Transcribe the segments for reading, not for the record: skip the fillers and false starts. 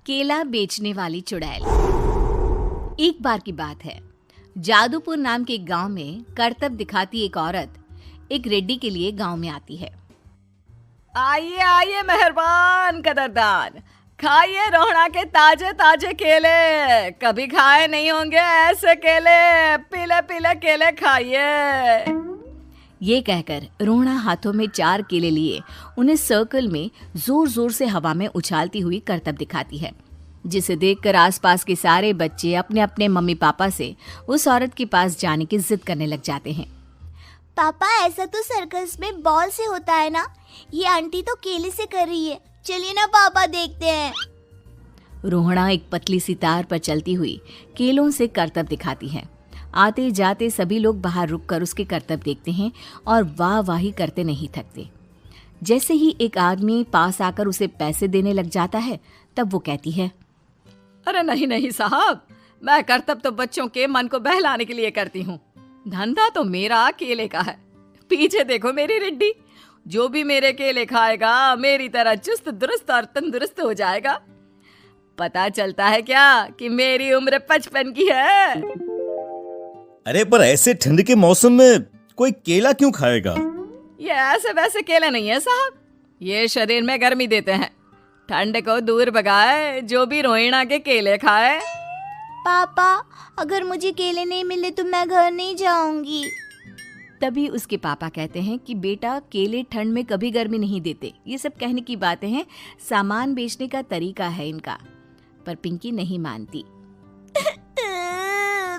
केला बेचने वाली चुड़ैल। एक बार की बात है, जादूपुर नाम के एक गांव में करतब दिखाती एक औरत एक रेड्डी के लिए गांव में आती है। आइए आइए मेहरबान कदरदान, खाइए रोहड़ा के ताजे ताजे केले। कभी खाए नहीं होंगे ऐसे केले, पीले पीले केले खाइए। ये कहकर रोहड़ा हाथों में 4 केले लिए उन्हें सर्कल में जोर जोर से हवा में उछालती हुई करतब दिखाती है, जिसे देखकर आसपास के सारे बच्चे अपने अपने मम्मी पापा से उस औरत के पास जाने की जिद करने लग जाते हैं। पापा, ऐसा तो सर्कस में बॉल से होता है ना, ये आंटी तो केले से कर रही है। चलिए ना पापा, देखते हैं। रोहड़ा एक पतली सी तार पर चलती हुई केलों से करतब दिखाती है। आते जाते सभी लोग बाहर रुककर उसके करतब देखते हैं और वाह वाही करते नहीं थकते। जैसे ही एक आदमी पास आकर उसे पैसे देने लग जाता है, तब वो कहती है, अरे नहीं नहीं साहब, मैं करतब तो बच्चों के मन को बहलाने के लिए करती हूँ। धंधा तो मेरा केले का है। पीछे देखो मेरी रिड्डी, जो भी मेरे केले खाएगा मेरी तरह चुस्त दुरुस्त और तंदुरुस्त हो जाएगा। पता चलता है क्या कि मेरी उम्र 55 की है। अरे पर ऐसे ठंड के मौसम में कोई केला क्यों खाएगा? ये ऐसे वैसे केले नहीं है साहब, ये शरीर में गर्मी देते हैं। ठंड को दूर भगाए जो भी रोहिणा के केले खाए। पापा, अगर मुझे केले नहीं मिले तो मैं घर नहीं जाऊंगी। तभी उसके पापा कहते हैं कि बेटा, केले ठंड में कभी गर्मी नहीं देते। ये सब कहने की बातें हैं, सामान बेचने का तरीका है इनका। पर पिंकी नहीं मानती।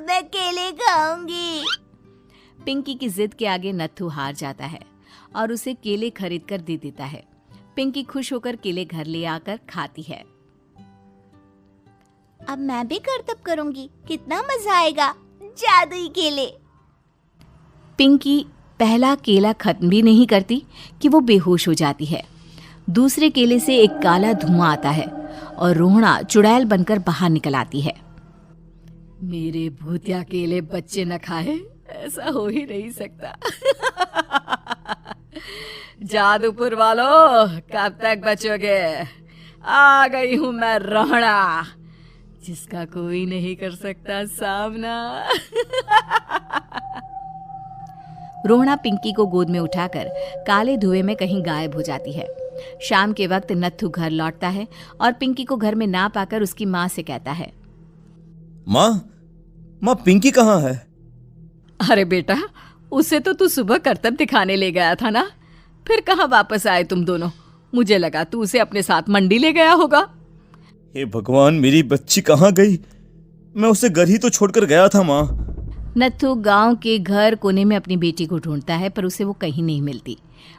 मैं केले खाऊंगी। पिंकी की जिद के आगे नत्थू हार जाता है और उसे केले खरीद कर दे देता है। पिंकी खुश होकर केले घर ले आकर खाती है। अब मैं भी करतब करूंगी, कितना मजा आएगा। जादुई केले। पिंकी पहला केला खत्म भी नहीं करती कि वो बेहोश हो जाती है। दूसरे केले से एक काला धुआं आता है और रोहड़ा चुड़ैल बनकर बाहर निकल आती है। मेरे भूतिया केले बच्चे न खाए, ऐसा हो ही नहीं सकता। जादूपुर वालों, कब तक बचोगे? आ गई हूं मैं रोहड़ा, जिसका कोई नहीं कर सकता सामना। रोहड़ा पिंकी को गोद में उठाकर काले धुएं में कहीं गायब हो जाती है। शाम के वक्त नत्थू घर लौटता है और पिंकी को घर में ना पाकर उसकी माँ से कहता है, माँ पिंकी कहाँ है? अरे बेटा, उसे तो तू सुबह करतब दिखाने ले गया था ना, फिर कहाँ वापस आए तुम दोनों? मुझे लगा तू उसे अपने साथ मंडी ले गया होगा। हे भगवान, मेरी बच्ची कहाँ गई? मैं उसे घर ही तो छोड़कर गया था माँ। नत्थू गांव के घर कोने में अपनी बेटी को ढूंढता है, पर उसे वो कहीं नहीं मिलती।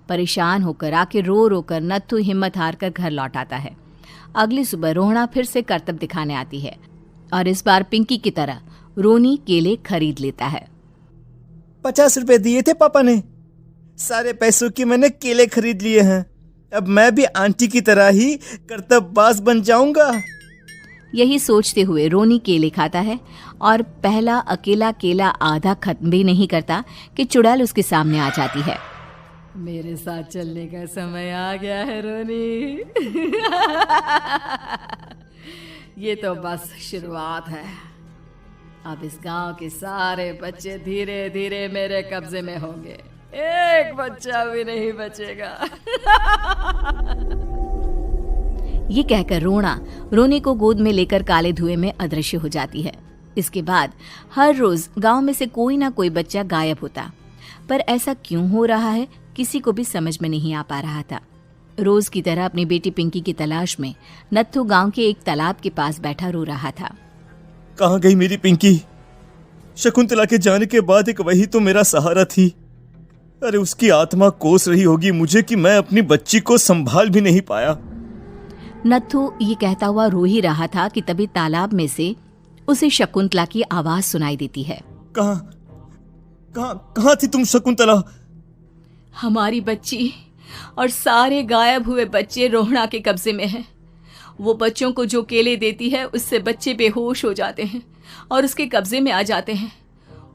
परेशान होकर आखिर रो रो कर नत्थू हिम्मत हार कर घर लौट आता है। अगली सुबह रोहड़ा फिर से करतब दिखाने आती है और इस बार पिंकी की तरह रोनी केले खरीद लेता है। 50 रुपए दिए थे पापा ने, सारे पैसों की मैंने केले खरीद लिए हैं। अब मैं भी आंटी की तरह ही करतबबाज बन जाऊंगा। यही सोचते हुए रोनी केले खाता है और पहला अकेला केला आधा खत्म भी नहीं करता कि चुड़ैल उसके सामने आ जाती है। मेरे साथ चलने का समय आ गया है रोनी। ये तो बस शुरुआत है। अब इस गांव के सारे बच्चे धीरे धीरे मेरे कब्जे में होंगे, एक बच्चा भी नहीं बचेगा। ये कहकर रोना रोनी को गोद में लेकर काले धुएं में अदृश्य हो जाती है। इसके बाद हर रोज गांव में से कोई ना कोई बच्चा गायब होता, पर ऐसा क्यों हो रहा है किसी को भी समझ में नहीं आ पा रहा था। रोज की तरह अपनी बेटी पिंकी की तलाश में नत्थू गांव के एक तालाब के पास बैठा रो रहा था। कहाँ गई मेरी पिंकी? शकुंतला के जाने के बाद एक वही तो मेरा सहारा थी। अरे उसकी आत्मा कोस रही होगी मुझे कि मैं अपनी बच्ची को संभाल भी नहीं पाया। नत्थू ये कहता हुआ रो ही रहा था कि तभी तालाब में से उसे शकुंतला की आवाज सुनाई देती है। कहाँ थी तुम शकुंतला? हमारी बच्ची और सारे गायब हुए बच्चे रोहड़ा के कब्जे में हैं। वो बच्चों को जो केले देती है उससे बच्चे बेहोश हो जाते हैं और उसके कब्जे में आ जाते हैं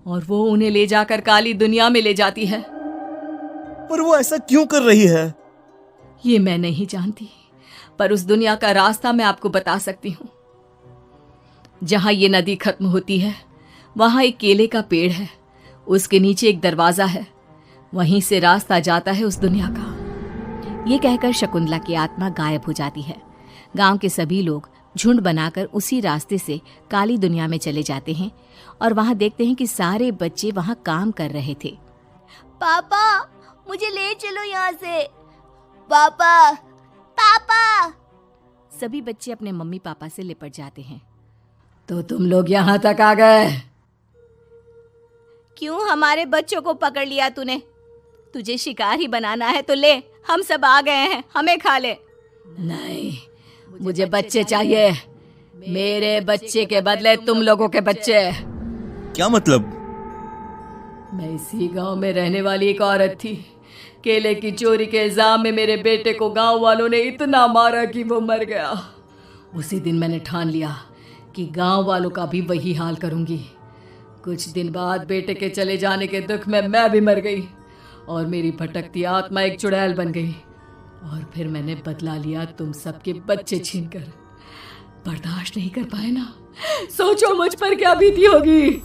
और वो उन्हें ले जाकर काली दुनिया में ले जाती है। पर वो ऐसा क्यों कर रही है? ये मैं नहीं जानती, पर उस दुनिया का रास्ता मैं आपको बता सकती हूँ। जहां ये नदी खत्म होती है वहां एक केले का पेड़ है, उसके नीचे एक दरवाजा है, वहीं से रास्ता जाता है उस दुनिया का। ये कहकर शकुंतला की आत्मा गायब हो जाती है। गांव के सभी लोग झुंड बनाकर उसी रास्ते से काली दुनिया में चले जाते हैं और वहां देखते हैं कि सारे बच्चे वहां काम कर रहे थे। पापा मुझे ले चलो यहाँ से। पापा पापा। सभी बच्चे अपने मम्मी पापा से लिपट जाते हैं। तो तुम लोग यहाँ तक आ गए? क्यों हमारे बच्चों को पकड़ लिया तूने? तुझे शिकार ही बनाना है तो ले, हम सब आ गए हैं, हमें खा ले। नहीं, मुझे बच्चे चाहिए। मेरे बच्चे के बदले तुम लोगों के बच्चे। क्या मतलब? मैं इसी गांव में रहने वाली एक औरत थी। केले की चोरी के इल्जाम में मेरे बेटे को गांव वालों ने इतना मारा कि वो मर गया। उसी दिन मैंने ठान लिया कि गांव वालों का भी वही हाल करूंगी। कुछ दिन बाद बेटे के चले जाने के दुख में मैं भी मर गई और मेरी भटकती आत्मा एक चुड़ैल बन गई। और फिर मैंने बदला लिया तुम सबके बच्चे छीनकर। बर्दाश्त नहीं कर पाए ना? सोचो मुझ पर क्या बीती होगी।